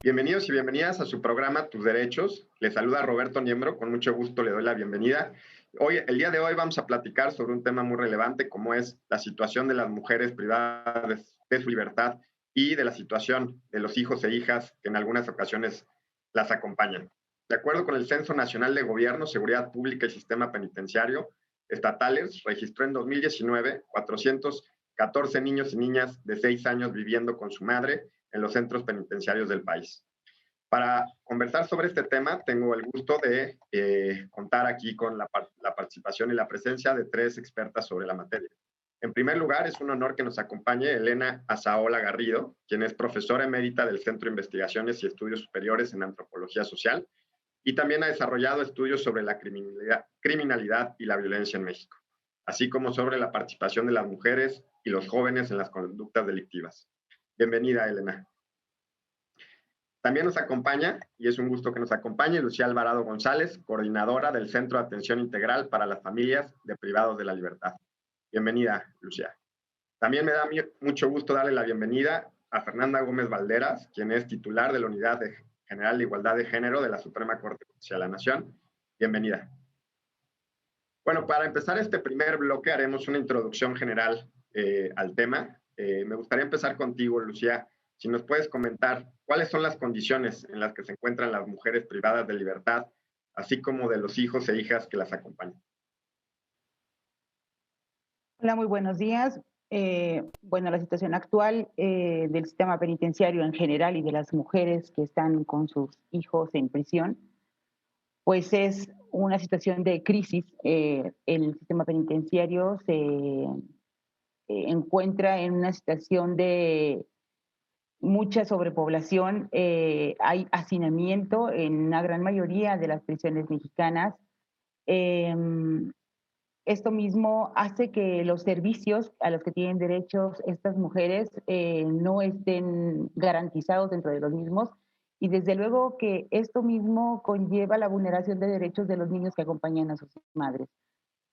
Bienvenidos y bienvenidas a su programa Tus Derechos. Les saluda Roberto Niembro, con mucho gusto le doy la bienvenida. El día de hoy vamos a platicar sobre un tema muy relevante como es la situación de las mujeres privadas de su libertad y de la situación de los hijos e hijas que en algunas ocasiones las acompañan. De acuerdo con el Censo Nacional de Gobierno, Seguridad Pública y Sistema Penitenciario estatales, registró en 2019 414 niños y niñas de 6 años viviendo con su madre en los centros penitenciarios del país. Para conversar sobre este tema, tengo el gusto de contar aquí con la participación y la presencia de 3 expertas sobre la materia. En primer lugar, es un honor que nos acompañe Elena Azaola Garrido, quien es profesora emérita del Centro de Investigaciones y Estudios Superiores en Antropología Social y también ha desarrollado estudios sobre la criminalidad y la violencia en México, así como sobre la participación de las mujeres y los jóvenes en las conductas delictivas. Bienvenida, Elena. También nos acompaña, y es un gusto que nos acompañe, Lucía Alvarado González, coordinadora del Centro de Atención Integral para las Familias de Privados de la Libertad. Bienvenida, Lucía. También me da mucho gusto darle la bienvenida a Fernanda Gómez Valderas, quien es titular de la Unidad General de Igualdad de Género de la Suprema Corte de Justicia de la Nación. Bienvenida. Bueno, para empezar este primer bloque haremos una introducción general al tema. Me gustaría empezar contigo, Lucía. Si nos puedes comentar cuáles son las condiciones en las que se encuentran las mujeres privadas de libertad, así como de los hijos e hijas que las acompañan. Hola, muy buenos días. Bueno, la situación actual del sistema penitenciario en general y de las mujeres que están con sus hijos en prisión, pues es una situación de crisis. El sistema penitenciario se encuentra en una situación de mucha sobrepoblación, hay hacinamiento en una gran mayoría de las prisiones mexicanas. Esto mismo hace que los servicios a los que tienen derechos estas mujeres no estén garantizados dentro de los mismos, y desde luego que esto mismo conlleva la vulneración de derechos de los niños que acompañan a sus madres.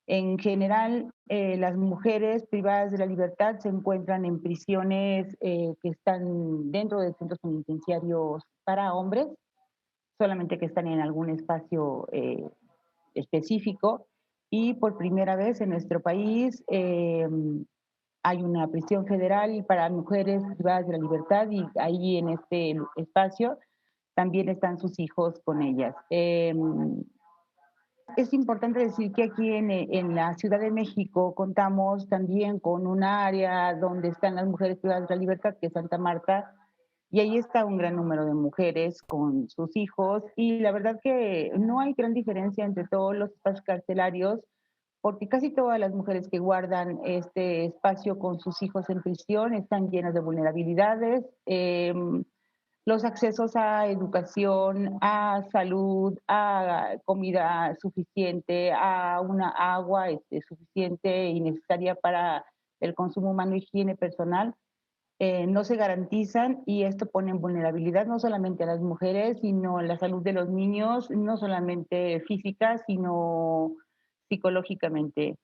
En general, las mujeres privadas de la libertad se encuentran en prisiones que están dentro de centros penitenciarios para hombres, solamente que están en algún espacio específico, y por primera vez en nuestro país hay una prisión federal para mujeres privadas de la libertad, y ahí en este espacio también están sus hijos con ellas. Es importante decir que aquí en la Ciudad de México contamos también con un área donde están las mujeres privadas de la libertad, que es Santa Marta, y ahí está un gran número de mujeres con sus hijos, y la verdad que no hay gran diferencia entre todos los espacios carcelarios, porque casi todas las mujeres que guardan este espacio con sus hijos en prisión están llenas de vulnerabilidades. Los accesos a educación, a salud, a comida suficiente, a una agua suficiente y necesaria para el consumo humano y higiene personal, no se garantizan, y esto pone en vulnerabilidad no solamente a las mujeres, sino la salud de los niños, no solamente física, sino psicológicamente.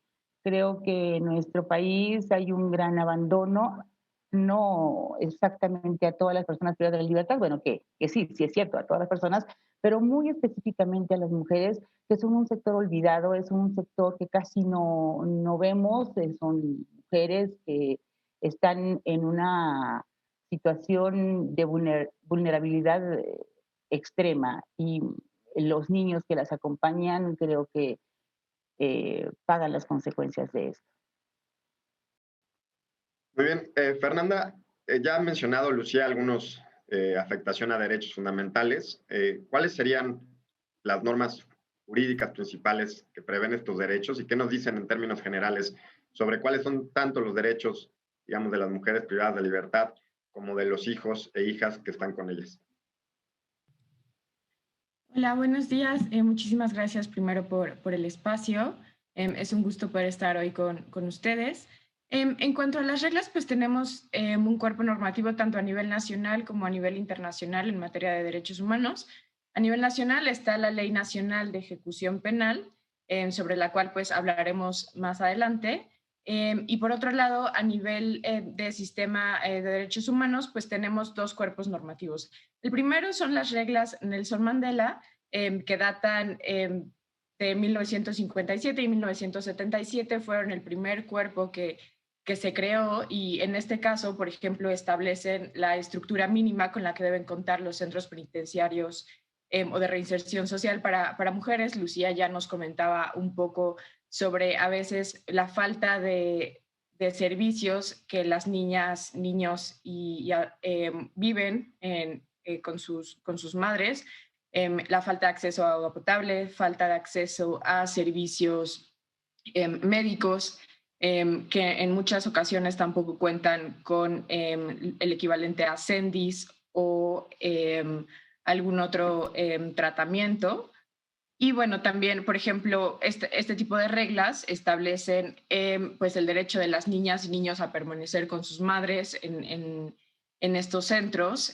Creo que en nuestro país hay un gran abandono, no exactamente a todas las personas privadas de la libertad, bueno, que sí, sí es cierto, a todas las personas, pero muy específicamente a las mujeres, que son un sector olvidado, es un sector que casi no vemos, son mujeres que están en una situación de vulnerabilidad extrema, y los niños que las acompañan creo que pagan las consecuencias de esto. Muy bien. Fernanda, ya ha mencionado Lucía algunos afectación a derechos fundamentales. ¿Cuáles serían las normas jurídicas principales que prevén estos derechos y qué nos dicen en términos generales sobre cuáles son tanto los derechos, digamos, de las mujeres privadas de libertad como de los hijos e hijas que están con ellas? Hola, buenos días. Muchísimas gracias primero por el espacio. Es un gusto poder estar hoy con ustedes. En cuanto a las reglas, pues tenemos un cuerpo normativo tanto a nivel nacional como a nivel internacional en materia de derechos humanos. A nivel nacional está la Ley Nacional de Ejecución Penal, sobre la cual pues hablaremos más adelante. Y por otro lado, a nivel de sistema de derechos humanos, pues tenemos dos cuerpos normativos. El primero son las reglas Nelson Mandela, que datan de 1957 y 1977, fueron el primer cuerpo que se creó, y en este caso, por ejemplo, establecen la estructura mínima con la que deben contar los centros penitenciarios o de reinserción social para mujeres. Lucía ya nos comentaba un poco sobre a veces la falta de servicios que las niñas, niños viven con sus madres, la falta de acceso a agua potable, falta de acceso a servicios médicos, que en muchas ocasiones tampoco cuentan con el equivalente a CENDIS o algún otro tratamiento. Y bueno, también, por ejemplo, este tipo de reglas establecen pues el derecho de las niñas y niños a permanecer con sus madres en estos centros,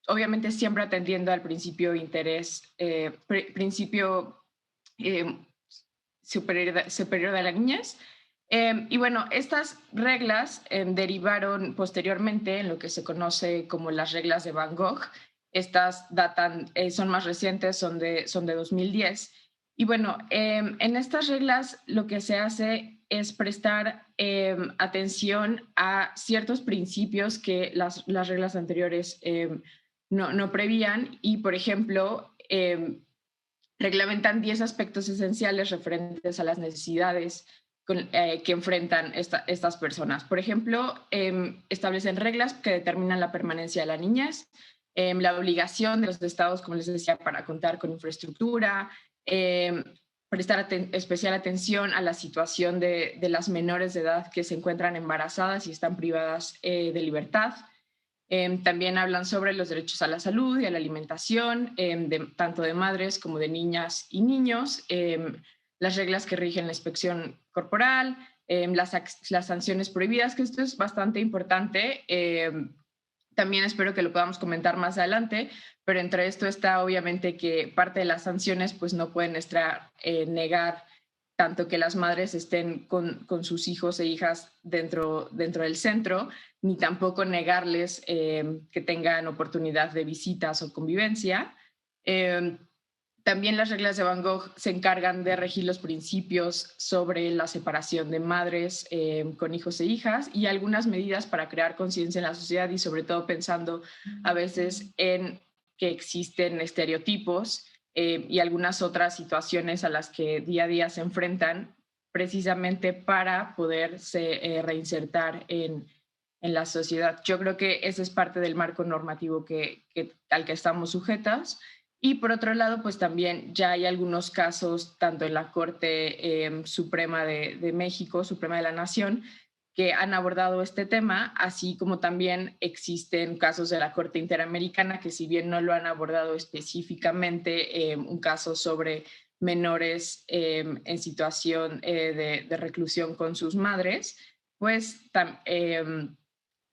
obviamente siempre atendiendo al principio de interés, principio superior de la niñez. Y bueno, estas reglas derivaron posteriormente en lo que se conoce como las reglas de Van Gogh. Estas datan, son más recientes, son de 2010. Y bueno, en estas reglas lo que se hace es prestar atención a ciertos principios que las reglas anteriores no prevían, y por ejemplo, reglamentan 10 aspectos esenciales referentes a las necesidades que enfrentan estas personas. Por ejemplo, establecen reglas que determinan la permanencia de la niñez, la obligación de los estados, como les decía, para contar con infraestructura, prestar especial atención a la situación de las menores de edad que se encuentran embarazadas y están privadas de libertad. También hablan sobre los derechos a la salud y a la alimentación, tanto de madres como de niñas y niños, las reglas que rigen la inspección corporal, las sanciones prohibidas, que esto es bastante importante. También espero que lo podamos comentar más adelante, pero entre esto está obviamente que parte de las sanciones pues no pueden negar tanto que las madres estén con sus hijos e hijas dentro del centro, ni tampoco negarles que tengan oportunidad de visitas o convivencia. También las reglas de Van Gogh se encargan de regir los principios sobre la separación de madres con hijos e hijas, y algunas medidas para crear conciencia en la sociedad, y sobre todo pensando a veces en que existen estereotipos y algunas otras situaciones a las que día a día se enfrentan precisamente para poderse reinsertar en la sociedad. Yo creo que ese es parte del marco normativo al que estamos sujetas. Y por otro lado, pues también ya hay algunos casos, tanto en la Corte Suprema de México, Suprema de la Nación, que han abordado este tema, así como también existen casos de la Corte Interamericana que, si bien no lo han abordado específicamente, un caso sobre menores en situación de reclusión con sus madres, pues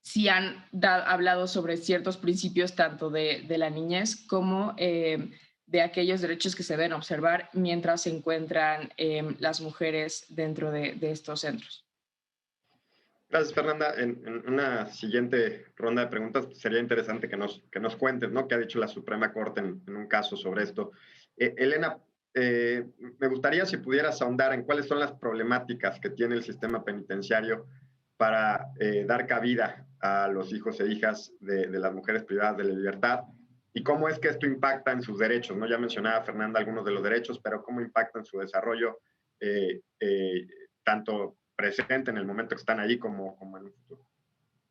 sí han hablado sobre ciertos principios tanto de la niñez como de aquellos derechos que se deben observar mientras se encuentran las mujeres dentro de estos centros. Gracias, Fernanda. En una siguiente ronda de preguntas sería interesante que nos cuentes, ¿no?, qué ha dicho la Suprema Corte en un caso sobre esto. Elena, me gustaría si pudieras ahondar en cuáles son las problemáticas que tiene el sistema penitenciario para dar cabida a los hijos e hijas de las mujeres privadas de la libertad, y cómo es que esto impacta en sus derechos, ¿no? Ya mencionaba Fernanda algunos de los derechos, pero cómo impacta en su desarrollo tanto presente en el momento que están allí como en el futuro.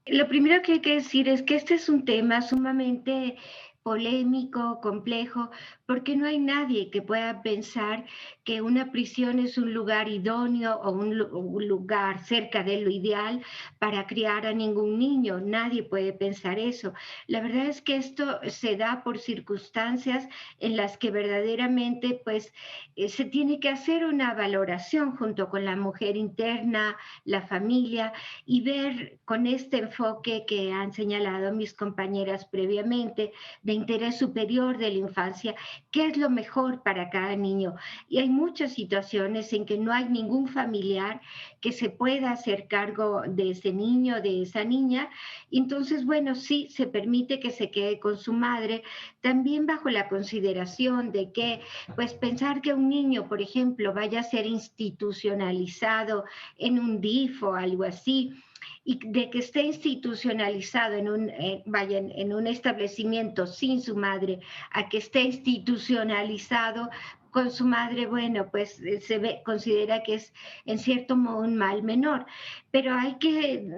Lo primero que hay que decir es que este es un tema sumamente polémico, complejo, porque no hay nadie que pueda pensar que una prisión es un lugar idóneo o un lugar cerca de lo ideal para criar a ningún niño. Nadie puede pensar eso. La verdad es que esto se da por circunstancias en las que verdaderamente pues se tiene que hacer una valoración junto con la mujer interna, la familia, y ver con este enfoque que han señalado mis compañeras previamente, de interés superior de la infancia, qué es lo mejor para cada niño. Y hay muchas situaciones en que no hay ningún familiar que se pueda hacer cargo de ese niño, de esa niña. Entonces, bueno, sí, se permite que se quede con su madre, también bajo la consideración de que, pues, pensar que un niño, por ejemplo, vaya a ser institucionalizado en un DIF o algo así, y de que esté institucionalizado en un establecimiento sin su madre, a que esté institucionalizado con su madre, bueno, pues considera que es en cierto modo un mal menor. Pero hay que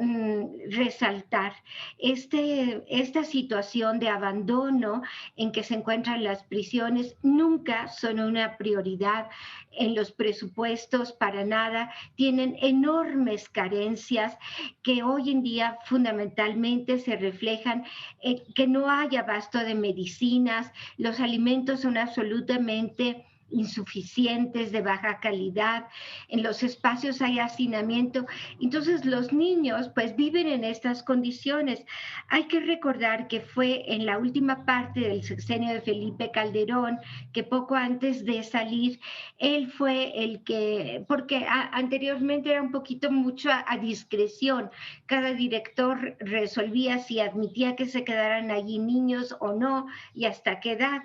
resaltar esta situación de abandono en que se encuentran las prisiones. Nunca son una prioridad en los presupuestos, para nada. Tienen enormes carencias que hoy en día fundamentalmente se reflejan en que no hay abasto de medicinas, los alimentos son absolutamente insuficientes, de baja calidad, en los espacios hay hacinamiento, entonces los niños pues viven en estas condiciones. Hay que recordar que fue en la última parte del sexenio de Felipe Calderón, que poco antes de salir, él fue el que, porque anteriormente era un poquito mucho a discreción, cada director resolvía si admitía que se quedaran allí niños o no y hasta qué edad.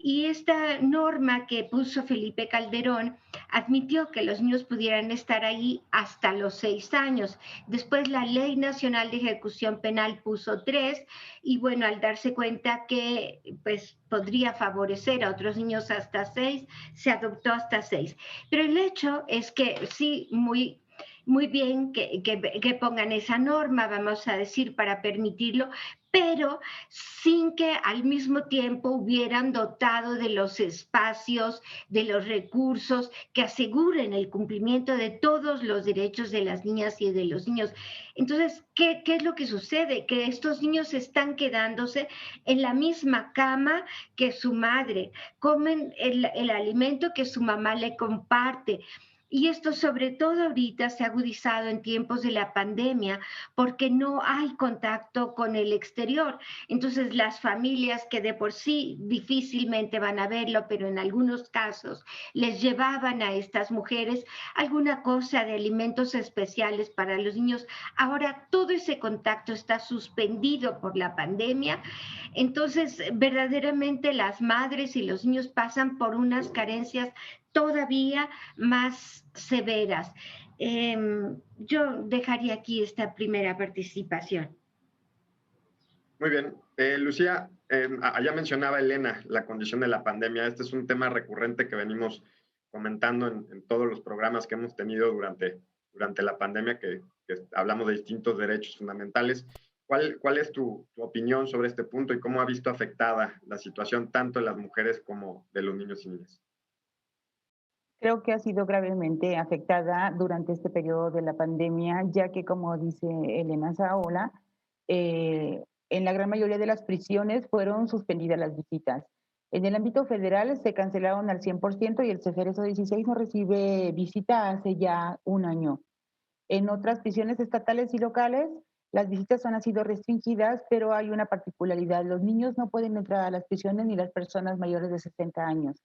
Y esta norma que puso Felipe Calderón admitió que los niños pudieran estar ahí hasta los 6 años. Después la Ley Nacional de Ejecución Penal puso 3 y bueno, al darse cuenta que pues podría favorecer a otros niños hasta 6, se adoptó hasta 6. Pero el hecho es que sí, muy bien que pongan esa norma, vamos a decir, para permitirlo, pero sin que al mismo tiempo hubieran dotado de los espacios, de los recursos que aseguren el cumplimiento de todos los derechos de las niñas y de los niños. Entonces, ¿qué es lo que sucede? Que estos niños están quedándose en la misma cama que su madre, comen el alimento que su mamá le comparte. Y esto sobre todo ahorita se ha agudizado en tiempos de la pandemia porque no hay contacto con el exterior. Entonces las familias que de por sí difícilmente van a verlo, pero en algunos casos les llevaban a estas mujeres alguna cosa de alimentos especiales para los niños. Ahora todo ese contacto está suspendido por la pandemia. Entonces verdaderamente las madres y los niños pasan por unas carencias todavía más severas. Yo dejaría aquí esta primera participación. Muy bien. Lucía, allá mencionaba Elena la condición de la pandemia. Este es un tema recurrente que venimos comentando en todos los programas que hemos tenido durante la pandemia, que hablamos de distintos derechos fundamentales. ¿Cuál es tu opinión sobre este punto y cómo ha visto afectada la situación tanto de las mujeres como de los niños y niñas? Creo que ha sido gravemente afectada durante este periodo de la pandemia, ya que, como dice Elena Saola, en la gran mayoría de las prisiones fueron suspendidas las visitas. En el ámbito federal se cancelaron al 100% y el CEFERESO 16 no recibe visita hace ya un año. En otras prisiones estatales y locales, las visitas han sido restringidas, pero hay una particularidad. Los niños no pueden entrar a las prisiones ni las personas mayores de 60 años.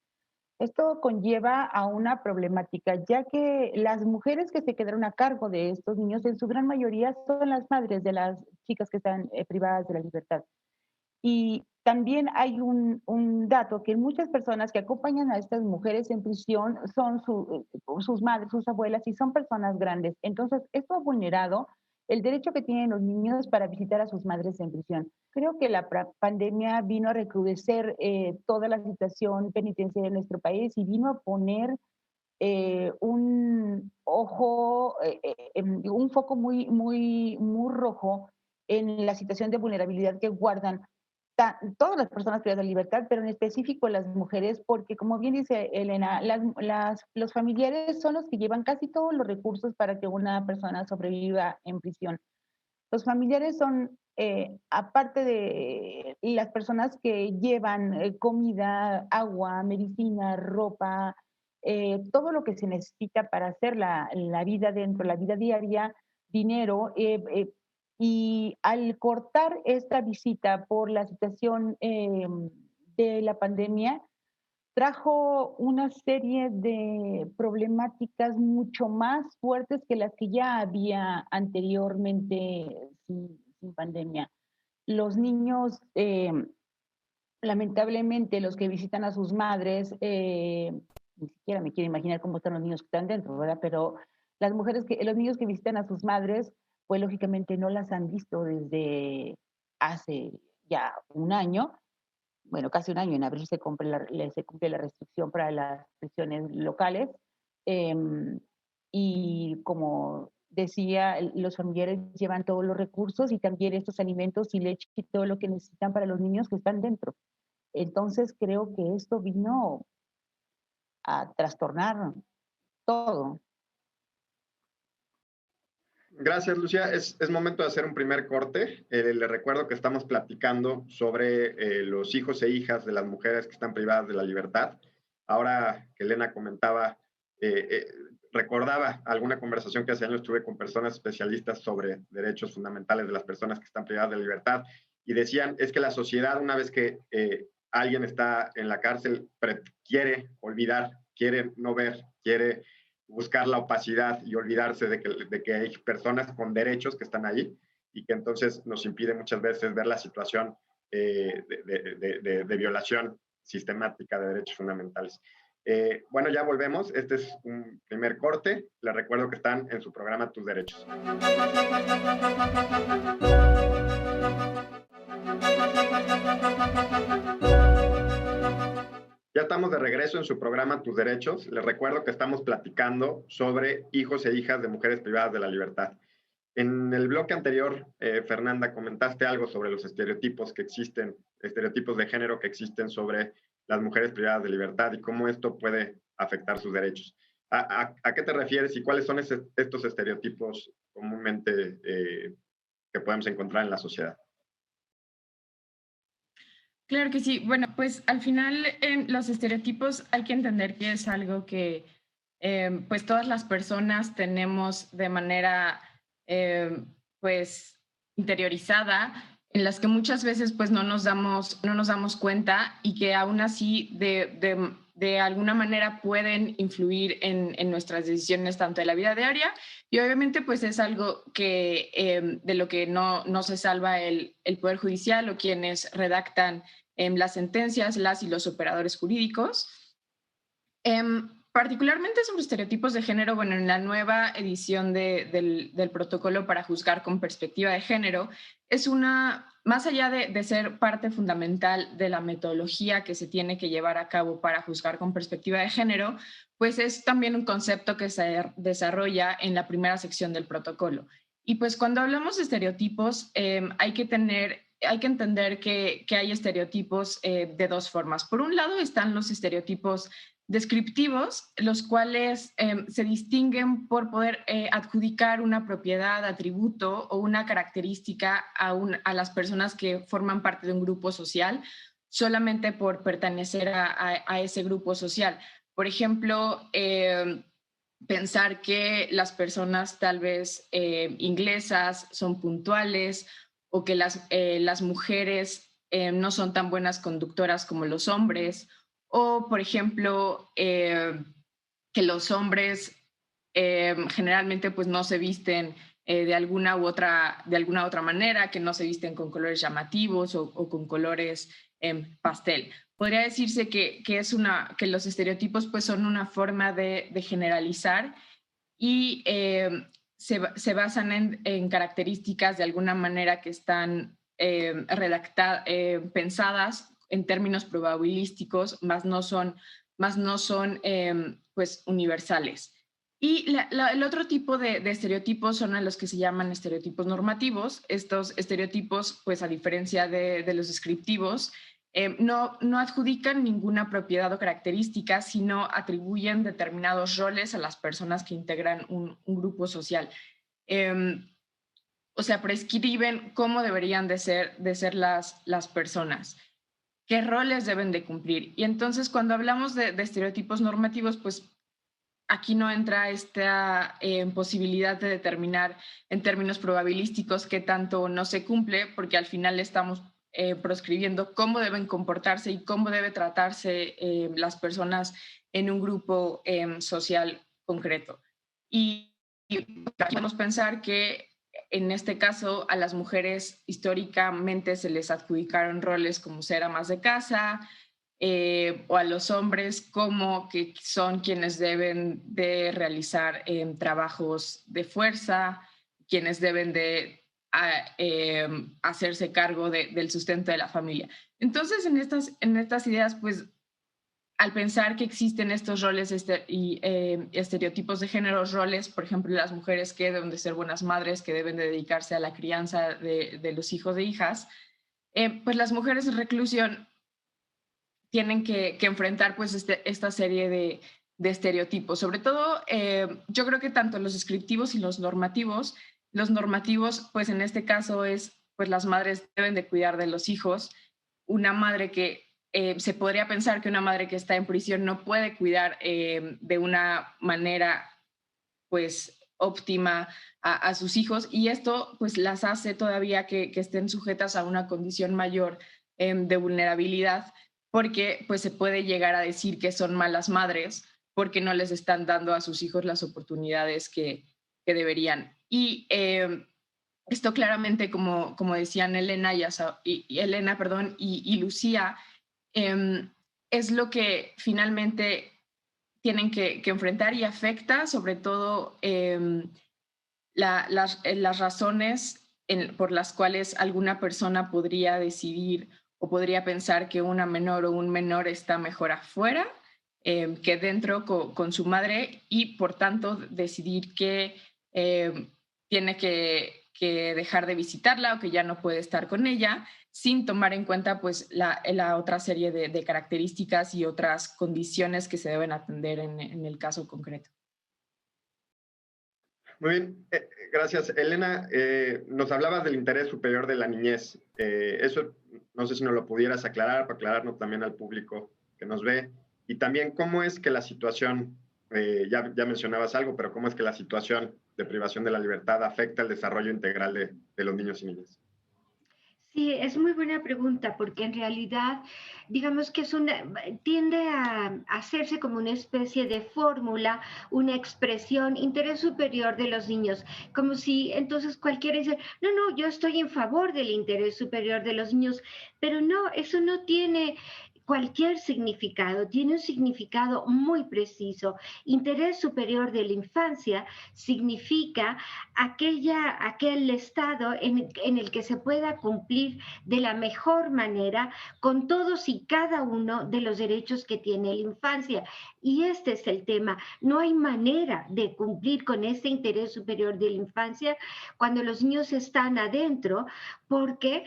Esto conlleva a una problemática, ya que las mujeres que se quedaron a cargo de estos niños, en su gran mayoría, son las madres de las chicas que están privadas de la libertad. Y también hay un dato que muchas personas que acompañan a estas mujeres en prisión son sus madres, sus abuelas y son personas grandes. Entonces, esto ha vulnerado el derecho que tienen los niños para visitar a sus madres en prisión. Creo que la pandemia vino a recrudecer toda la situación penitenciaria en nuestro país y vino a poner un ojo, un foco muy rojo en la situación de vulnerabilidad que guardan todas las personas privadas de libertad, pero en específico las mujeres, porque como bien dice Elena, los familiares son los que llevan casi todos los recursos para que una persona sobreviva en prisión. Los familiares son, aparte de las personas que llevan comida, agua, medicina, ropa, todo lo que se necesita para hacer la vida dentro, la vida diaria, dinero, y al cortar esta visita por la situación de la pandemia, trajo una serie de problemáticas mucho más fuertes que las que ya había anteriormente sin pandemia. Los niños, lamentablemente, los que visitan a sus madres, ni siquiera me quiero imaginar cómo están los niños que están dentro, ¿verdad? Pero los niños que visitan a sus madres, pues lógicamente no las han visto desde hace ya un año. Bueno, casi un año. En abril se cumple la restricción para las prisiones locales. Y como decía, los familiares llevan todos los recursos y también estos alimentos y leche y todo lo que necesitan para los niños que están dentro. Entonces creo que esto vino a trastornar todo. Gracias, Lucía. Es momento de hacer un primer corte. Le recuerdo que estamos platicando sobre los hijos e hijas de las mujeres que están privadas de la libertad. Ahora que Elena comentaba, recordaba alguna conversación que hace años tuve con personas especialistas sobre derechos fundamentales de las personas que están privadas de la libertad y decían, es que la sociedad, una vez que alguien está en la cárcel, quiere olvidar, quiere no ver, quiere buscar la opacidad y olvidarse de que hay personas con derechos que están ahí y que entonces nos impide muchas veces ver la situación de violación sistemática de derechos fundamentales. Bueno, ya volvemos. Este es un primer corte. Les recuerdo que están en su programa Tus Derechos. Ya estamos de regreso en su programa Tus Derechos. Les recuerdo que estamos platicando sobre hijos e hijas de mujeres privadas de la libertad. En el bloque anterior, Fernanda, comentaste algo sobre los estereotipos que existen, estereotipos de género que existen sobre las mujeres privadas de libertad y cómo esto puede afectar sus derechos. ¿A qué te refieres y cuáles son estos estereotipos comúnmente que podemos encontrar en la sociedad? Claro que sí. Bueno, pues al final los estereotipos hay que entender que es algo que pues todas las personas tenemos de manera pues interiorizada, en las que muchas veces pues no nos damos cuenta y que aún así de alguna manera pueden influir en nuestras decisiones tanto de la vida diaria y obviamente pues es algo que de lo que no se salva el Poder Judicial o quienes redactan las sentencias, las y los operadores jurídicos. Particularmente sobre estereotipos de género, bueno, en la nueva edición del protocolo para juzgar con perspectiva de género, es más allá de ser parte fundamental de la metodología que se tiene que llevar a cabo para juzgar con perspectiva de género, pues es también un concepto que se desarrolla en la primera sección del protocolo. Y pues cuando hablamos de estereotipos, hay que entender que hay estereotipos de dos formas. Por un lado están los estereotipos descriptivos, los cuales se distinguen por poder adjudicar una propiedad, atributo o una característica a las personas que forman parte de un grupo social solamente por pertenecer a ese grupo social. Por ejemplo, pensar que las personas tal vez inglesas son puntuales o que las mujeres no son tan buenas conductoras como los hombres, o por ejemplo que los hombres generalmente pues no se visten de alguna u otra manera, que no se visten con colores llamativos o con colores pastel. Podría decirse que los estereotipos pues son una forma de generalizar y se basan en características de alguna manera que están pensadas en términos probabilísticos, más no son pues universales. Y el otro tipo de estereotipos son a los que se llaman estereotipos normativos. Estos estereotipos, pues a diferencia de los descriptivos, no adjudican ninguna propiedad o característica, sino atribuyen determinados roles a las personas que integran un grupo social. O sea, prescriben cómo deberían de ser las personas, qué roles deben de cumplir. Y entonces cuando hablamos de estereotipos normativos, pues aquí no entra esta posibilidad de determinar en términos probabilísticos qué tanto no se cumple, porque al final estamos proscribiendo cómo deben comportarse y cómo debe tratarse las personas en un grupo social concreto. Y podemos pensar que en este caso a las mujeres históricamente se les adjudicaron roles como ser amas de casa, o a los hombres como que son quienes deben de realizar trabajos de fuerza, quienes deben de hacerse cargo del sustento de la familia. Entonces, en estas ideas, pues, al pensar que existen estos roles y estereotipos de género, roles, por ejemplo, las mujeres que deben de ser buenas madres, que deben de dedicarse a la crianza de los hijos e hijas, pues las mujeres en reclusión tienen que enfrentar pues esta serie de estereotipos. Sobre todo, yo creo que tanto los descriptivos y los normativos, pues en este caso es, pues las madres deben de cuidar de los hijos. Una madre que, se podría pensar que una madre que está en prisión no puede cuidar de una manera, pues, óptima a sus hijos, y esto pues las hace todavía que estén sujetas a una condición mayor de vulnerabilidad, porque pues se puede llegar a decir que son malas madres porque no les están dando a sus hijos las oportunidades que deberían. Y esto claramente, como decían Elena y Lucía, es lo que finalmente tienen que enfrentar y afecta sobre todo las razones por las cuales alguna persona podría decidir o podría pensar que una menor o un menor está mejor afuera que dentro con su madre, y por tanto decidir que tiene que dejar de visitarla o que ya no puede estar con ella, sin tomar en cuenta pues la otra serie de características y otras condiciones que se deben atender en el caso concreto. Muy bien, gracias. Elena, nos hablabas del interés superior de la niñez. Eso no sé si nos lo pudieras aclarar, para aclararnos también al público que nos ve. Y también, ¿cómo es que la situación, ya mencionabas algo, pero cómo es que la situación de privación de la libertad afecta el desarrollo integral de los niños y niñas? Sí, es muy buena pregunta, porque en realidad, digamos que tiende a hacerse como una especie de fórmula, una expresión, interés superior de los niños, como si entonces cualquiera dice, no, yo estoy en favor del interés superior de los niños, pero no, eso no tiene cualquier significado, tiene un significado muy preciso. Interés superior de la infancia significa aquel estado en el que se pueda cumplir de la mejor manera con todos y cada uno de los derechos que tiene la infancia. Y este es el tema. No hay manera de cumplir con este interés superior de la infancia cuando los niños están adentro, porque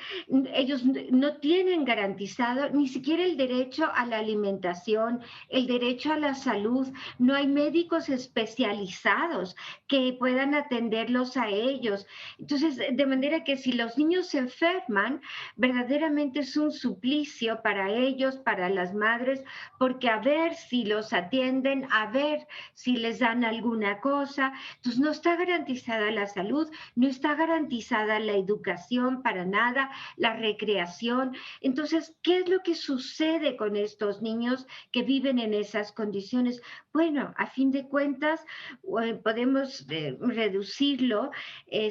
ellos no tienen garantizado ni siquiera el derecho a la alimentación, el derecho a la salud. No hay médicos especializados que puedan atenderlos a ellos. Entonces, de manera que si los niños se enferman, verdaderamente es un suplicio para ellos, para las madres, porque a ver si los atienden, a ver si les dan alguna cosa. Entonces, no está garantizada la salud, no está garantizada la educación para nada, la recreación. Entonces, ¿qué es lo que sucede con estos niños que viven en esas condiciones? Bueno, a fin de cuentas, podemos reducirlo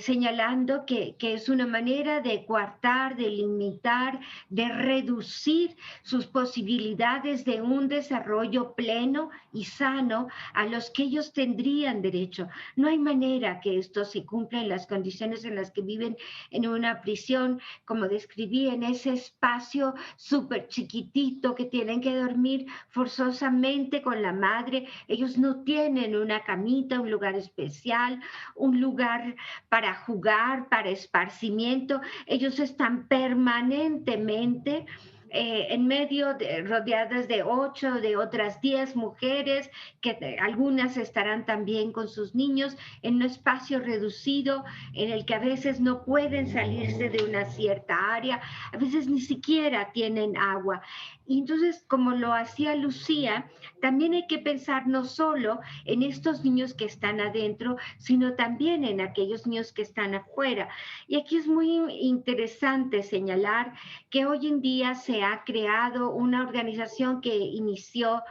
señalando que es una manera de coartar, de limitar, de reducir sus posibilidades de un desarrollo pleno y sano a los que ellos tendrían derecho. No hay manera que esto se cumpla en las condiciones en las que viven en una prisión, como describí, en ese espacio súper chiquitito que tienen que dormir forzosamente con la madre. Ellos no tienen una camita, un lugar especial, un lugar para jugar, para esparcimiento. Ellos están permanentemente en medio, rodeadas de 8, de otras 10 mujeres, que algunas estarán también con sus niños en un espacio reducido en el que a veces no pueden salirse de una cierta área, a veces ni siquiera tienen agua. Y entonces, como lo hacía Lucía, también hay que pensar no solo en estos niños que están adentro, sino también en aquellos niños que están afuera. Y aquí es muy interesante señalar que hoy en día se ha creado una organización que inició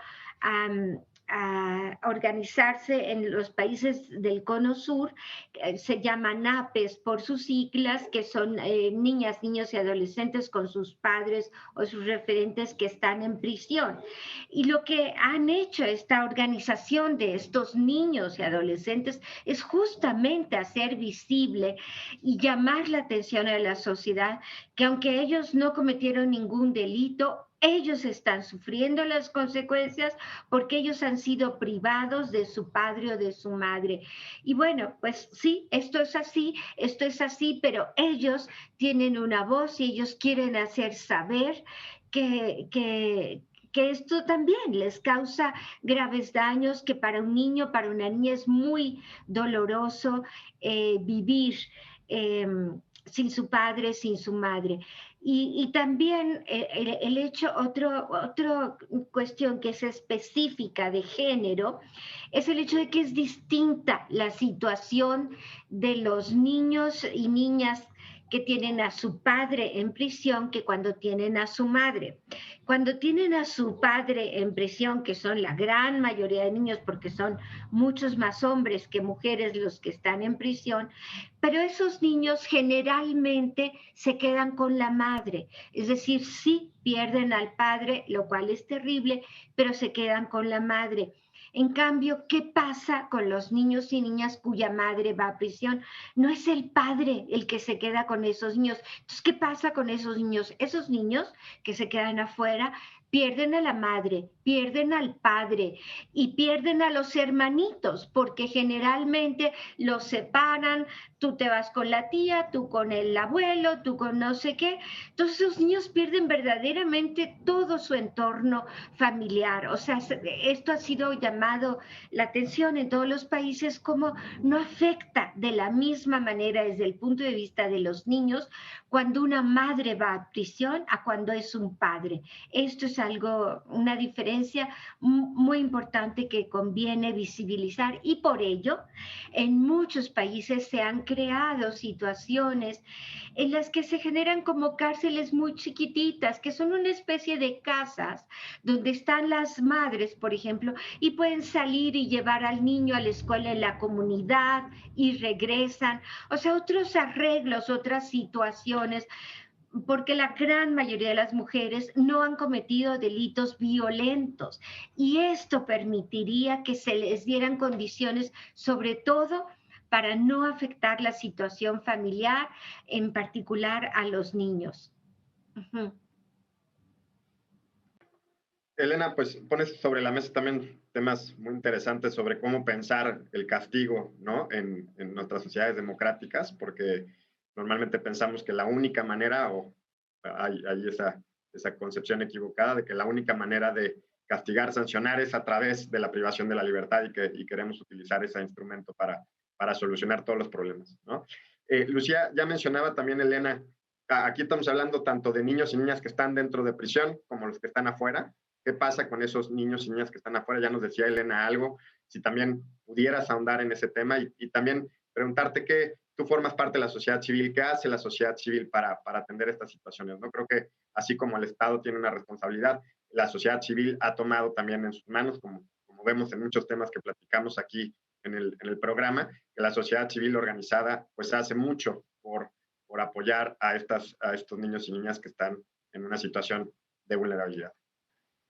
a organizarse en los países del Cono Sur, se llama NAPES por sus siglas, que son niñas, niños y adolescentes con sus padres o sus referentes que están en prisión. Y lo que han hecho esta organización de estos niños y adolescentes es justamente hacer visible y llamar la atención a la sociedad que aunque ellos no cometieron ningún delito, ellos están sufriendo las consecuencias porque ellos han sido privados de su padre o de su madre. Y bueno, pues sí, esto es así, pero ellos tienen una voz y ellos quieren hacer saber que esto también les causa graves daños, que para un niño, para una niña es muy doloroso vivir sin su padre, sin su madre. Y también el hecho, otra cuestión que es específica de género, es el hecho de que es distinta la situación de los niños y niñas que tienen a su padre en prisión que cuando tienen a su madre. Cuando tienen a su padre en prisión, que son la gran mayoría de niños, porque son muchos más hombres que mujeres los que están en prisión, pero esos niños generalmente se quedan con la madre, es decir, sí pierden al padre, lo cual es terrible, pero se quedan con la madre. En cambio, ¿qué pasa con los niños y niñas cuya madre va a prisión? No es el padre el que se queda con esos niños. Entonces, ¿qué pasa con esos niños? Esos niños que se quedan afuera pierden a la madre, pierden al padre y pierden a los hermanitos, porque generalmente los separan, tú te vas con la tía, tú con el abuelo, tú con no sé qué. Entonces los niños pierden verdaderamente todo su entorno familiar. O sea, esto ha sido llamado la atención en todos los países como no afecta de la misma manera desde el punto de vista de los niños cuando una madre va a prisión a cuando es un padre. Esto es algo, una diferencia muy importante que conviene visibilizar y por ello en muchos países se han creado situaciones en las que se generan como cárceles muy chiquititas, que son una especie de casas donde están las madres, por ejemplo, y pueden salir y llevar al niño a la escuela en la comunidad y regresan. O sea, otros arreglos, otras situaciones, porque la gran mayoría de las mujeres no han cometido delitos violentos y esto permitiría que se les dieran condiciones, sobre todo para no afectar la situación familiar, en particular a los niños. Uh-huh. Elena, pues pones sobre la mesa también temas muy interesantes sobre cómo pensar el castigo, ¿no? En nuestras sociedades democráticas, porque normalmente pensamos que la única manera, o hay esa concepción equivocada de que la única manera de castigar, sancionar es a través de la privación de la libertad y queremos utilizar ese instrumento para solucionar todos los problemas, ¿no? Lucía, ya mencionaba también Elena, aquí estamos hablando tanto de niños y niñas que están dentro de prisión como los que están afuera. ¿Qué pasa con esos niños y niñas que están afuera? Ya nos decía Elena algo, si también pudieras ahondar en ese tema y también preguntarte que tú formas parte de la sociedad civil, ¿qué hace la sociedad civil para atender estas situaciones? ¿No? Creo que así como el Estado tiene una responsabilidad, la sociedad civil ha tomado también en sus manos, como vemos en muchos temas que platicamos aquí en el programa, que la sociedad civil organizada pues hace mucho por apoyar a estos niños y niñas que están en una situación de vulnerabilidad.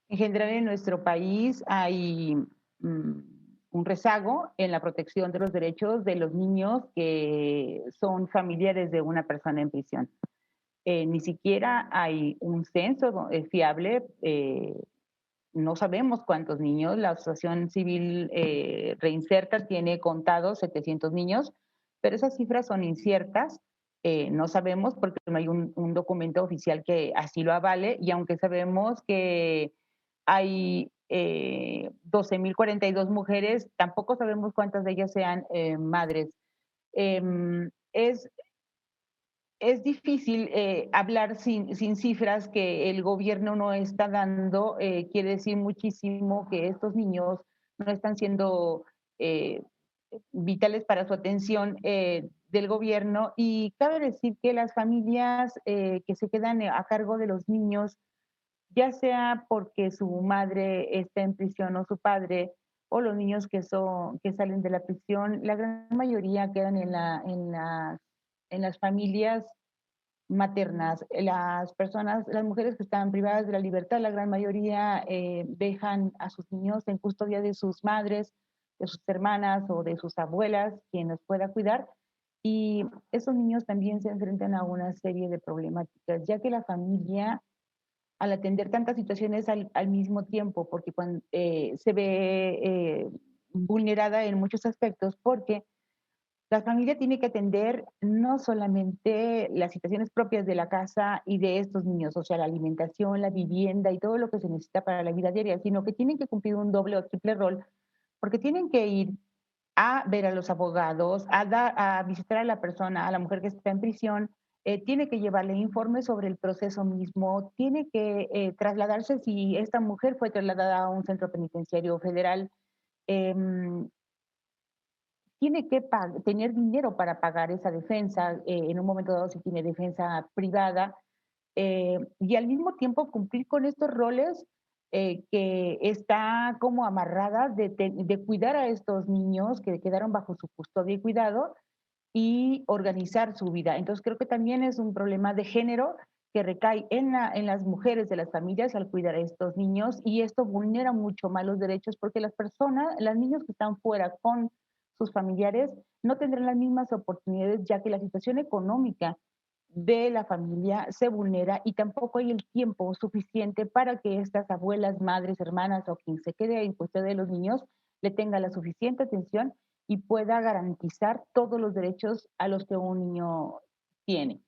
En general, en nuestro país hay un rezago en la protección de los derechos de los niños que son familiares de una persona en prisión. Ni siquiera hay un censo fiable. No sabemos cuántos niños. La Asociación Civil Reinserta tiene contados 700 niños, pero esas cifras son inciertas. No sabemos porque no hay un documento oficial que así lo avale, y aunque sabemos que hay 12.042 mujeres, tampoco sabemos cuántas de ellas sean madres. Em, es, es difícil hablar sin cifras que el gobierno no está dando. Quiere decir muchísimo que estos niños no están siendo eh, vitales para su atención del gobierno, y cabe decir que las familias que se quedan a cargo de los niños, ya sea porque su madre está en prisión o su padre, o los niños que salen de la prisión, la gran mayoría quedan en las familias maternas. Las mujeres que están privadas de la libertad, la gran mayoría dejan a sus niños en custodia de sus madres, de sus hermanas o de sus abuelas, quien los pueda cuidar. Y esos niños también se enfrentan a una serie de problemáticas, ya que la familia, al atender tantas situaciones al mismo tiempo, porque cuando, se ve vulnerada en muchos aspectos, porque la familia tiene que atender no solamente las situaciones propias de la casa y de estos niños, o sea, la alimentación, la vivienda y todo lo que se necesita para la vida diaria, sino que tienen que cumplir un doble o triple rol, porque tienen que ir a ver a los abogados, a visitar a la persona, a la mujer que está en prisión, tiene que llevarle informes sobre el proceso mismo, tiene que trasladarse si esta mujer fue trasladada a un centro penitenciario federal. em, Tiene que tener dinero para pagar esa defensa, en un momento dado si tiene defensa privada, y al mismo tiempo cumplir con estos roles que está como amarrada de cuidar a estos niños que quedaron bajo su custodia y cuidado, y organizar su vida. Entonces creo que también es un problema de género que recae en las mujeres de las familias al cuidar a estos niños, y esto vulnera mucho más los derechos porque las niños que están fuera con sus familiares no tendrán las mismas oportunidades, ya que la situación económica de la familia se vulnera y tampoco hay el tiempo suficiente para que estas abuelas, madres, hermanas o quien se quede en custodia de los niños le tenga la suficiente atención y pueda garantizar todos los derechos a los que un niño tiene.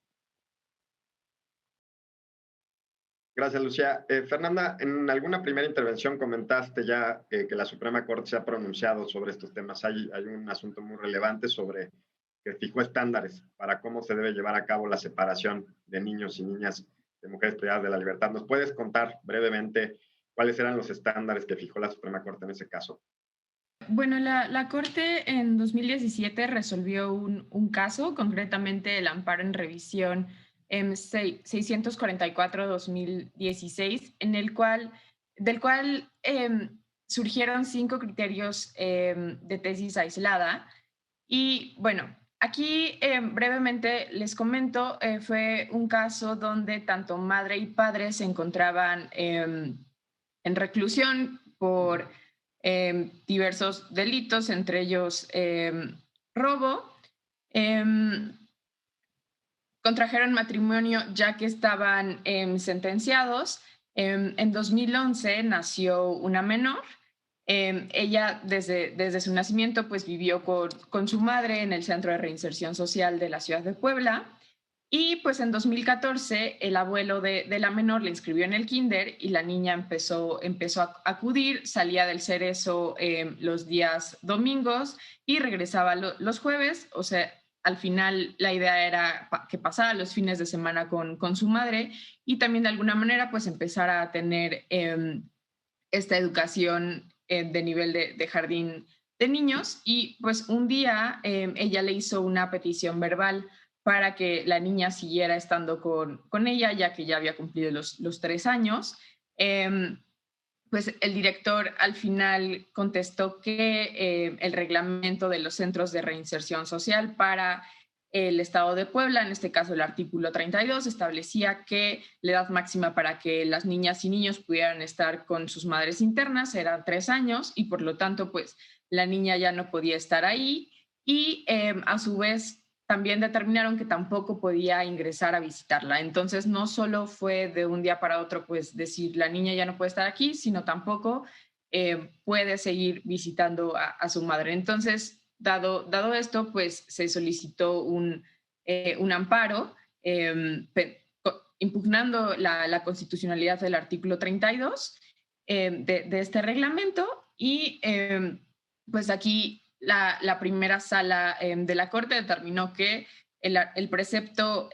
Gracias, Lucía. Fernanda, en alguna primera intervención comentaste ya que la Suprema Corte se ha pronunciado sobre estos temas. Hay un asunto muy relevante sobre que fijó estándares para cómo se debe llevar a cabo la separación de niños y niñas de mujeres privadas de la libertad. ¿Nos puedes contar brevemente cuáles eran los estándares que fijó la Suprema Corte en ese caso? Bueno, la Corte en 2017 resolvió un caso, concretamente el amparo en revisión 644-2016, del cual surgieron 5 criterios de tesis aislada. Y bueno, aquí brevemente les comento, fue un caso donde tanto madre y padre se encontraban en reclusión por diversos delitos, entre ellos robo. Contrajeron matrimonio ya que estaban sentenciados. En 2011 nació una menor. Ella desde su nacimiento pues vivió con su madre en el Centro de Reinserción Social de la ciudad de Puebla. Y pues en 2014 el abuelo de la menor la inscribió en el kinder y la niña empezó a acudir, salía del Cerezo los días domingos y regresaba los jueves. O sea, al final la idea era que pasara los fines de semana con su madre y también de alguna manera pues empezar a tener esta educación de nivel de jardín de niños. Y pues un día ella le hizo una petición verbal para que la niña siguiera estando con ella, ya que ya había cumplido los 3 años. Pues el director al final contestó que el reglamento de los centros de reinserción social para el Estado de Puebla, en este caso el artículo 32, establecía que la edad máxima para que las niñas y niños pudieran estar con sus madres internas era 3 años y por lo tanto pues la niña ya no podía estar ahí y a su vez también determinaron que tampoco podía ingresar a visitarla. Entonces no solo fue de un día para otro pues decir la niña ya no puede estar aquí, sino tampoco puede seguir visitando a su madre. Entonces, dado esto, pues se solicitó un amparo impugnando la constitucionalidad del artículo 32 de este reglamento, y pues aquí la primera sala de la Corte determinó que el precepto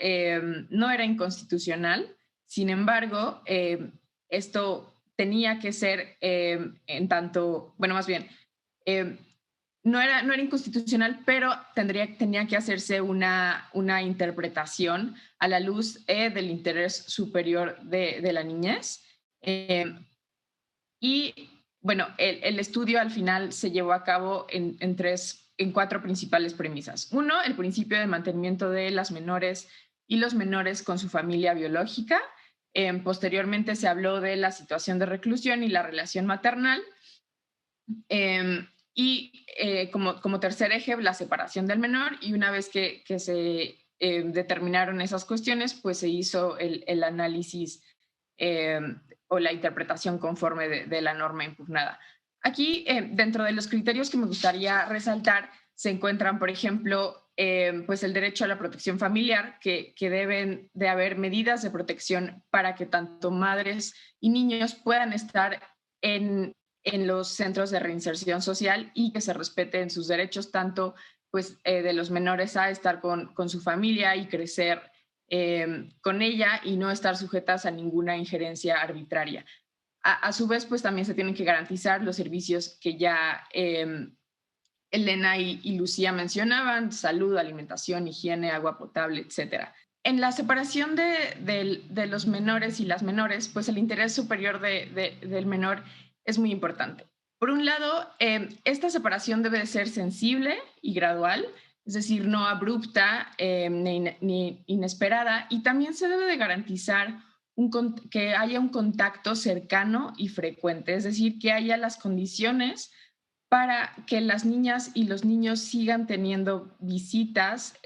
no era inconstitucional. Sin embargo, esto tenía que ser en tanto, bueno, más bien, no era inconstitucional, pero tenía que hacerse una interpretación a la luz del interés superior de la niñez. Y bueno, el estudio al final se llevó a cabo en 4 principales premisas. 1, el principio de mantenimiento de las menores y los menores con su familia biológica. Posteriormente se habló de la situación de reclusión y la relación maternal. Y como tercer eje, la separación del menor, y una vez que se determinaron esas cuestiones, pues se hizo el análisis o la interpretación conforme de la norma impugnada. Aquí, dentro de los criterios que me gustaría resaltar, se encuentran, por ejemplo, pues el derecho a la protección familiar, que deben de haber medidas de protección para que tanto madres y niños puedan estar en los centros de reinserción social y que se respeten sus derechos, tanto pues, de los menores a estar con su familia y crecer con ella y no estar sujetas a ninguna injerencia arbitraria. A su vez, pues también se tienen que garantizar los servicios que ya Elena y Lucía mencionaban: salud, alimentación, higiene, agua potable, etc. En la separación de los menores y las menores, pues el interés superior del menor es muy importante. Por un lado, esta separación debe de ser sensible y gradual, es decir, no abrupta ni inesperada, y también se debe de garantizar que haya un contacto cercano y frecuente, es decir, que haya las condiciones para que las niñas y los niños sigan teniendo visitas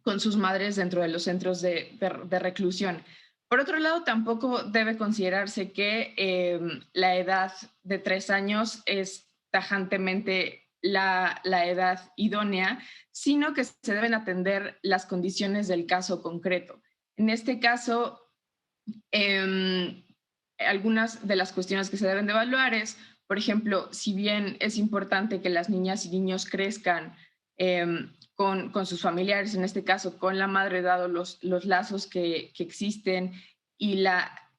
con sus madres dentro de los centros de reclusión. Por otro lado, tampoco debe considerarse que la edad de 3 años es tajantemente la edad idónea, sino que se deben atender las condiciones del caso concreto. En este caso, algunas de las cuestiones que se deben de evaluar es, por ejemplo, si bien es importante que las niñas y niños crezcan con sus familiares, en este caso con la madre, dado los lazos que existen y la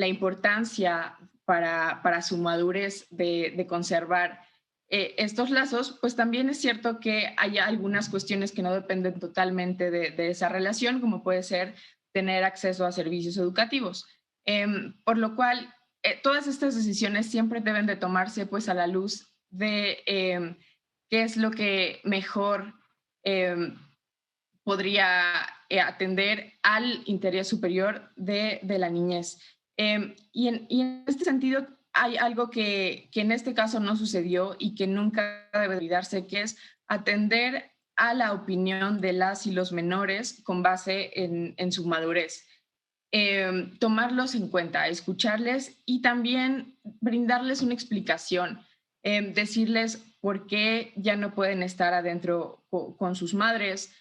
importancia para su madurez de conservar estos lazos, pues también es cierto que hay algunas cuestiones que no dependen totalmente de esa relación, como puede ser tener acceso a servicios educativos. Por lo cual, todas estas decisiones siempre deben de tomarse pues a la luz de qué es lo que mejor podría atender al interés superior de la niñez. Y en este sentido hay algo que en este caso no sucedió y que nunca debe olvidarse, que es atender a la opinión de las y los menores con base en su madurez. Tomarlos en cuenta, escucharles y también brindarles una explicación, decirles por qué ya no pueden estar adentro con sus madres,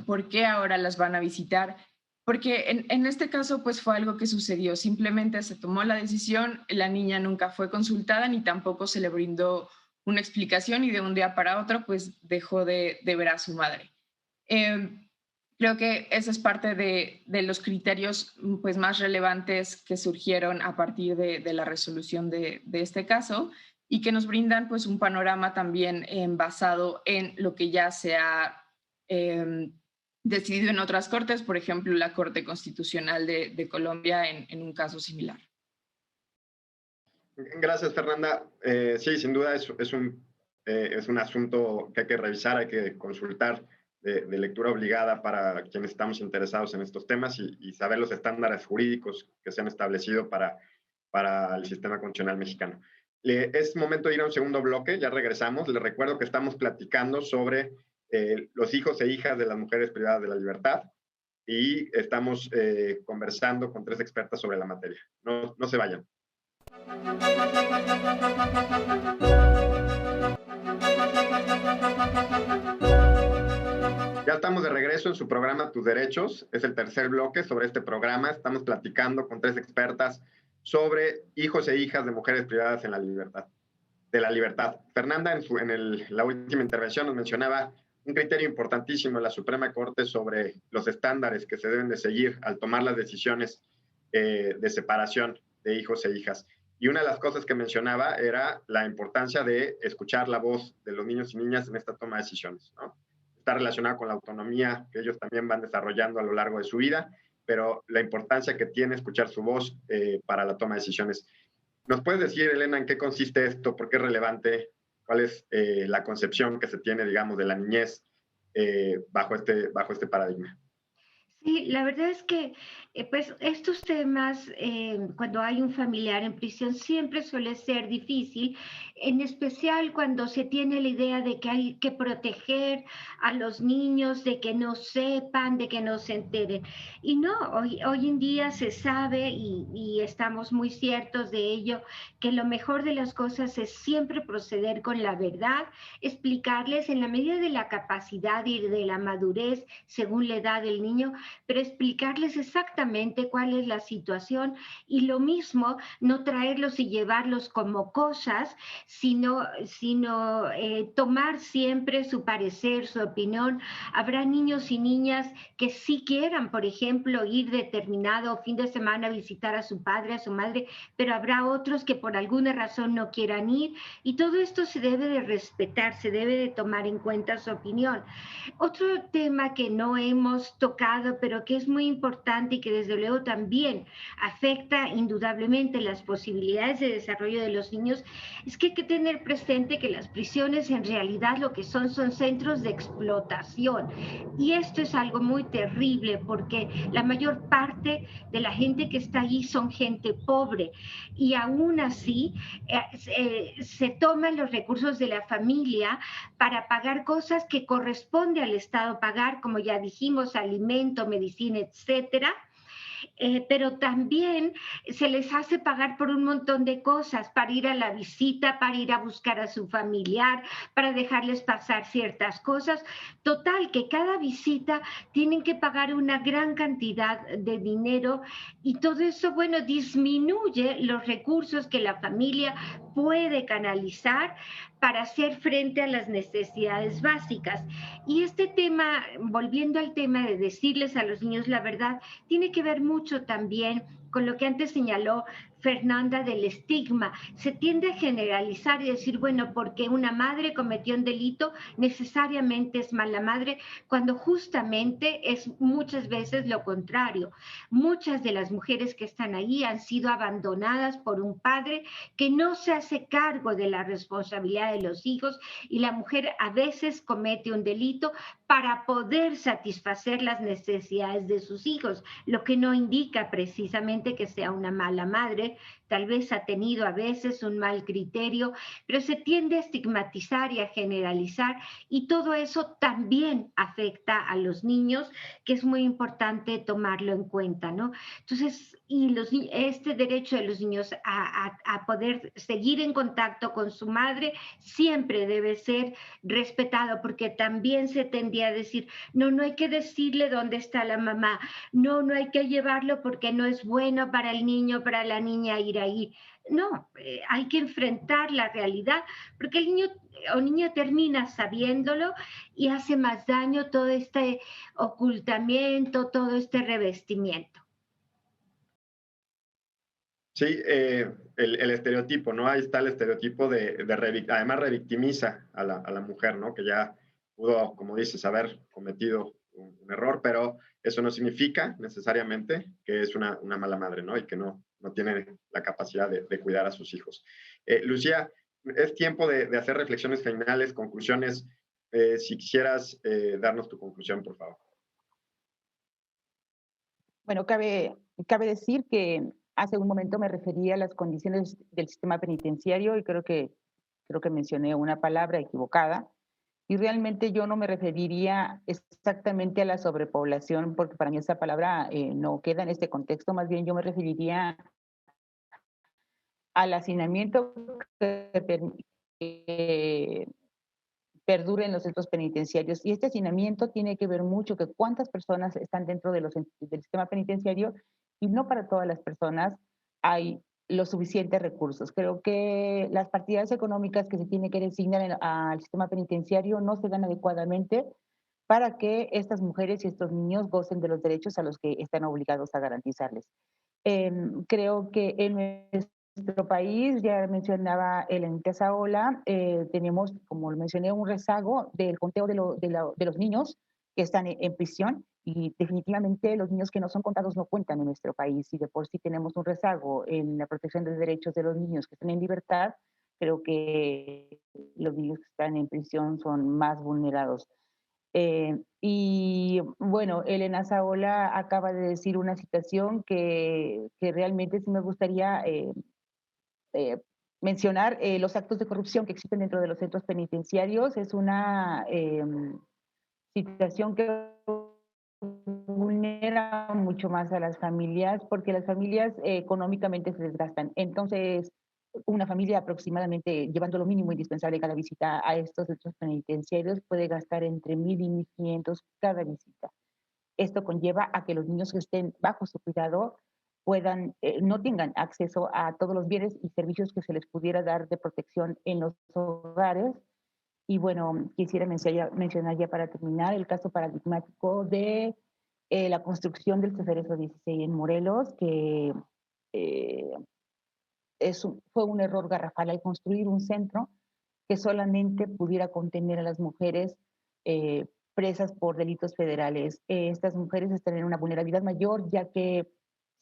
por qué ahora las van a visitar, porque en este caso pues fue algo que sucedió, simplemente se tomó la decisión, la niña nunca fue consultada ni tampoco se le brindó una explicación y de un día para otro pues dejó de ver a su madre. Creo que esa es parte de los criterios pues, más relevantes que surgieron a partir de la resolución de este caso y que nos brindan pues, un panorama también basado en lo que ya se ha decidido en otras cortes, por ejemplo, la Corte Constitucional de Colombia en un caso similar. Gracias, Fernanda. Sí, sin duda es un asunto que hay que revisar, hay que consultar de lectura obligada para quienes estamos interesados en estos temas y saber los estándares jurídicos que se han establecido para el sistema constitucional mexicano. Es momento de ir a un segundo bloque, ya regresamos. Les recuerdo que estamos platicando sobre los hijos e hijas de las mujeres privadas de la libertad y estamos conversando con 3 expertas sobre la materia. No se vayan. Ya estamos de regreso en su programa Tus Derechos. Es el tercer bloque sobre este programa. Estamos platicando con 3 expertas sobre hijos e hijas de mujeres privadas de la libertad. Fernanda, la última intervención, nos mencionaba un criterio importantísimo en la Suprema Corte sobre los estándares que se deben de seguir al tomar las decisiones de separación de hijos e hijas. Y una de las cosas que mencionaba era la importancia de escuchar la voz de los niños y niñas en esta toma de decisiones, ¿no? Está relacionada con la autonomía que ellos también van desarrollando a lo largo de su vida, pero la importancia que tiene escuchar su voz para la toma de decisiones. ¿Nos puedes decir, Elena, en qué consiste esto? ¿Por qué es relevante? ¿Cuál es la concepción que se tiene, digamos, de la niñez bajo este paradigma? Sí, la verdad es que pues estos temas, cuando hay un familiar en prisión, siempre suele ser difícil, en especial cuando se tiene la idea de que hay que proteger a los niños, de que no sepan, de que no se enteren. Y no, hoy en día se sabe y estamos muy ciertos de ello, que lo mejor de las cosas es siempre proceder con la verdad, explicarles en la medida de la capacidad y de la madurez según la edad del niño, pero explicarles exactamente cuál es la situación y lo mismo, no traerlos y llevarlos como cosas, sino tomar siempre su parecer, su opinión. Habrá niños y niñas que sí quieran, por ejemplo, ir determinado fin de semana a visitar a su padre, a su madre, pero habrá otros que por alguna razón no quieran ir y todo esto se debe de respetar, se debe de tomar en cuenta su opinión. Otro tema que no hemos tocado, pero que es muy importante y que desde luego también afecta indudablemente las posibilidades de desarrollo de los niños, es que hay que tener presente que las prisiones en realidad lo que son centros de explotación. Y esto es algo muy terrible porque la mayor parte de la gente que está allí son gente pobre y aún así se toman los recursos de la familia para pagar cosas que corresponde al Estado pagar, como ya dijimos, alimento, medicina, etcétera. Pero también se les hace pagar por un montón de cosas, para ir a la visita, para ir a buscar a su familiar, para dejarles pasar ciertas cosas. Total, que cada visita tienen que pagar una gran cantidad de dinero y todo eso, bueno, disminuye los recursos que la familia puede canalizar para hacer frente a las necesidades básicas. Y este tema, volviendo al tema de decirles a los niños la verdad, tiene que ver mucho también con lo que antes señaló Fernanda del estigma. Se tiende a generalizar y decir, bueno, porque una madre cometió un delito, necesariamente es mala madre, cuando justamente es muchas veces lo contrario. Muchas de las mujeres que están ahí han sido abandonadas por un padre que no se hace cargo de la responsabilidad de los hijos y la mujer a veces comete un delito para poder satisfacer las necesidades de sus hijos, lo que no indica precisamente que sea una mala madre, tal vez ha tenido a veces un mal criterio, pero se tiende a estigmatizar y a generalizar y todo eso también afecta a los niños, que es muy importante tomarlo en cuenta, ¿no? Entonces, este derecho de los niños a poder seguir en contacto con su madre siempre debe ser respetado, porque también se tendía a decir, no, no hay que decirle dónde está la mamá, no, no hay que llevarlo porque no es bueno para el niño, para la niña ir ahí. No, hay que enfrentar la realidad, porque el niño o niña termina sabiéndolo y hace más daño todo este ocultamiento, todo este revestimiento. Sí, el estereotipo, ¿no? Ahí está el estereotipo además revictimiza a la mujer, ¿no? Que ya pudo, como dices, haber cometido un error, pero eso no significa necesariamente que es una mala madre, ¿no? Y que no tiene la capacidad de cuidar a sus hijos. Lucía, es tiempo de hacer reflexiones finales, conclusiones. Si quisieras darnos tu conclusión, por favor. Bueno, cabe decir que hace un momento me refería a las condiciones del sistema penitenciario y creo que mencioné una palabra equivocada. Y realmente yo no me referiría exactamente a la sobrepoblación, porque para mí esa palabra no queda en este contexto. Más bien yo me referiría al hacinamiento que perdure en los centros penitenciarios. Y este hacinamiento tiene que ver mucho con cuántas personas están dentro del sistema penitenciario, y no para todas las personas hay los suficientes recursos. Creo que las partidas económicas que se tienen que designar al sistema penitenciario no se dan adecuadamente para que estas mujeres y estos niños gocen de los derechos a los que están obligados a garantizarles. Creo que en nuestro país, ya mencionaba Elenita Saola, tenemos, como lo mencioné, un rezago del conteo de los niños que están en prisión, y definitivamente los niños que no son contados no cuentan en nuestro país, y de por sí tenemos un rezago en la protección de derechos de los niños que están en libertad. Creo que los niños que están en prisión son más vulnerados. Y bueno, Elena Saola acaba de decir una citación que realmente sí me gustaría mencionar. Los actos de corrupción que existen dentro de los centros penitenciarios es una situación que vulnera mucho más a las familias, porque las familias económicamente se desgastan. Entonces, una familia aproximadamente, llevando lo mínimo indispensable cada visita a estos centros penitenciarios, puede gastar entre 1,000 y 1,500 cada visita. Esto conlleva a que los niños que estén bajo su cuidado no tengan acceso a todos los bienes y servicios que se les pudiera dar de protección en los hogares. Y bueno, quisiera mencionar ya para terminar el caso paradigmático de la construcción del Ceferezo 16 en Morelos, que fue un error garrafal al construir un centro que solamente pudiera contener a las mujeres presas por delitos federales. Estas mujeres están en una vulnerabilidad mayor, ya que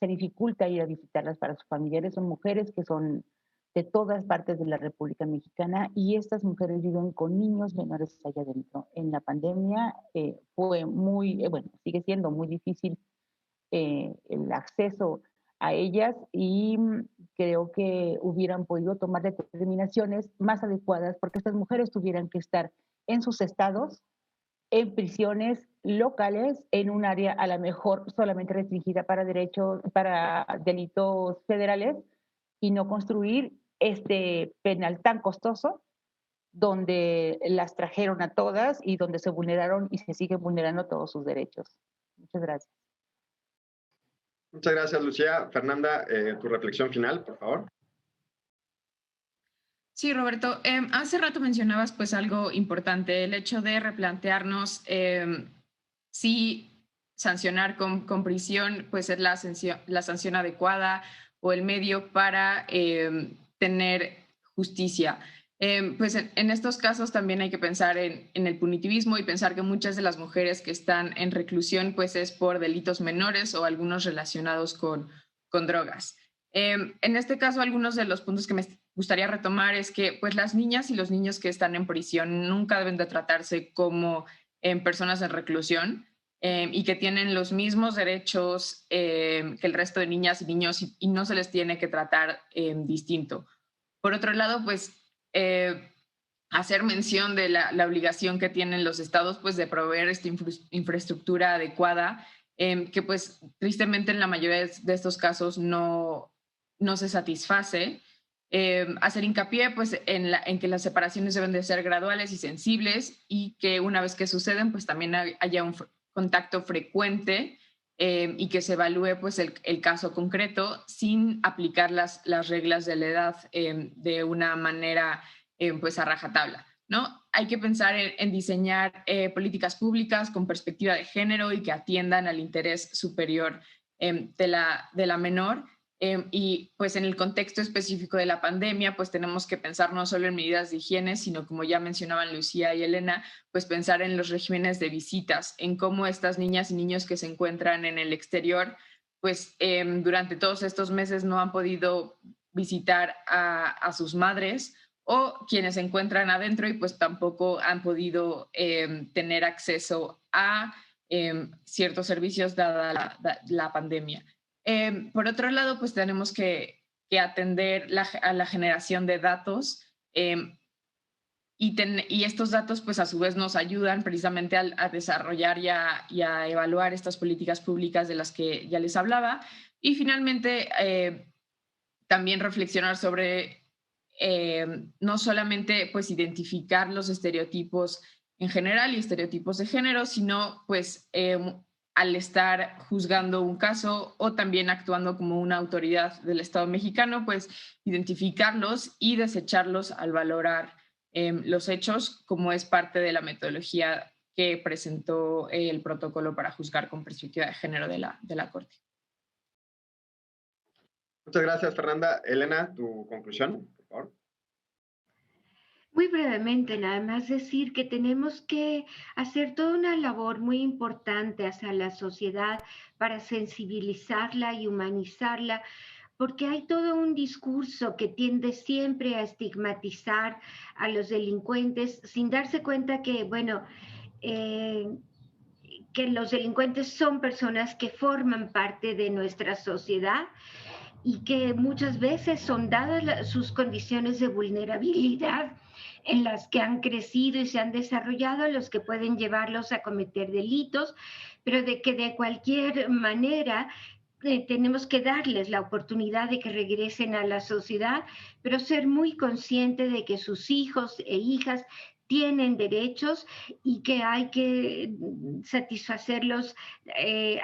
se dificulta ir a visitarlas para sus familiares. Son mujeres que son de todas partes de la República Mexicana, y estas mujeres viven con niños menores allá adentro. En la pandemia fue sigue siendo muy difícil el acceso a ellas, y creo que hubieran podido tomar determinaciones más adecuadas, porque estas mujeres tuvieran que estar en sus estados, en prisiones locales, en un área a lo mejor solamente restringida para delitos federales, y no construir este penal tan costoso donde las trajeron a todas y donde se vulneraron y se siguen vulnerando todos sus derechos. Muchas gracias. Muchas gracias, Lucía. Fernanda, tu reflexión final, por favor. Sí, Roberto, hace rato mencionabas pues algo importante, el hecho de replantearnos si sancionar con prisión pues es la sanción adecuada o el medio para tener justicia. Pues en estos casos también hay que pensar en el punitivismo y pensar que muchas de las mujeres que están en reclusión pues es por delitos menores o algunos relacionados con drogas. En este caso, algunos de los puntos que me gustaría retomar es que pues las niñas y los niños que están en prisión nunca deben de tratarse como personas en reclusión, y que tienen los mismos derechos que el resto de niñas y niños, y no se les tiene que tratar distinto. Por otro lado, pues hacer mención de la obligación que tienen los estados pues de proveer esta infraestructura adecuada, que pues tristemente en la mayoría de estos casos no se satisface. Hacer hincapié pues en que las separaciones deben de ser graduales y sensibles, y que una vez que suceden pues también haya un contacto frecuente, y que se evalúe pues el caso concreto sin aplicar las reglas de la edad de una manera pues a rajatabla, ¿no? Hay que pensar en diseñar políticas públicas con perspectiva de género y que atiendan al interés superior de la menor. Y pues en el contexto específico de la pandemia, pues tenemos que pensar no solo en medidas de higiene, sino como ya mencionaban Lucía y Elena, pues pensar en los regímenes de visitas, en cómo estas niñas y niños que se encuentran en el exterior, pues durante todos estos meses no han podido visitar a sus madres, o quienes se encuentran adentro y pues tampoco han podido tener acceso a ciertos servicios dada la pandemia. Por otro lado, pues tenemos que atender a la generación de datos, y estos datos pues a su vez nos ayudan precisamente a desarrollar y a evaluar estas políticas públicas de las que ya les hablaba. Y finalmente también reflexionar sobre no solamente pues identificar los estereotipos en general y estereotipos de género, sino pues al estar juzgando un caso o también actuando como una autoridad del Estado mexicano, pues identificarlos y desecharlos al valorar los hechos, como es parte de la metodología que presentó el protocolo para juzgar con perspectiva de género de la Corte. Muchas gracias, Fernanda. Elena, tu conclusión, por favor. Muy brevemente, nada más decir que tenemos que hacer toda una labor muy importante hacia la sociedad para sensibilizarla y humanizarla, porque hay todo un discurso que tiende siempre a estigmatizar a los delincuentes sin darse cuenta que, bueno, que los delincuentes son personas que forman parte de nuestra sociedad y que muchas veces son dadas sus condiciones de vulnerabilidad en las que han crecido y se han desarrollado, los que pueden llevarlos a cometer delitos, pero de que de cualquier manera tenemos que darles la oportunidad de que regresen a la sociedad, pero ser muy consciente de que sus hijos e hijas tienen derechos y que hay que satisfacerlos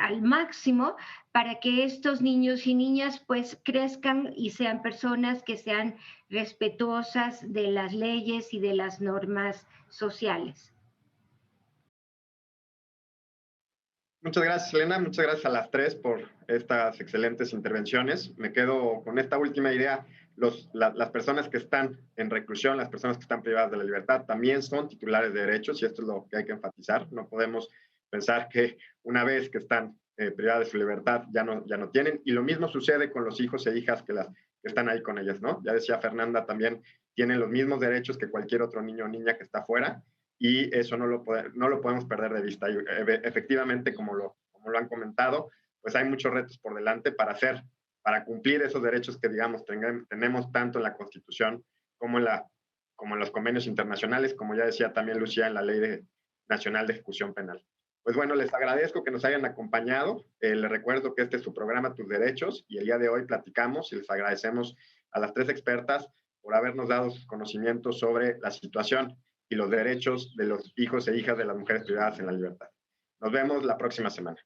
al máximo para que estos niños y niñas pues crezcan y sean personas que sean respetuosas de las leyes y de las normas sociales. Muchas gracias, Elena. Muchas gracias a las tres por estas excelentes intervenciones. Me quedo con esta última idea. Las personas que están en reclusión, las personas que están privadas de la libertad, también son titulares de derechos y esto es lo que hay que enfatizar. No podemos pensar que una vez que están privadas de su libertad ya no tienen. Y lo mismo sucede con los hijos e hijas que están ahí con ellas, ¿no? Ya decía Fernanda, también tienen los mismos derechos que cualquier otro niño o niña que está fuera y eso no lo podemos perder de vista. Y, efectivamente, como lo han comentado, pues hay muchos retos por delante para cumplir esos derechos que, digamos, tenemos tanto en la Constitución como en los convenios internacionales, como ya decía también Lucía, en la Ley Nacional de Ejecución Penal. Pues bueno, les agradezco que nos hayan acompañado. Les recuerdo que este es su programa Tus Derechos y el día de hoy platicamos y les agradecemos a las tres expertas por habernos dado sus conocimientos sobre la situación y los derechos de los hijos e hijas de las mujeres privadas en la libertad. Nos vemos la próxima semana.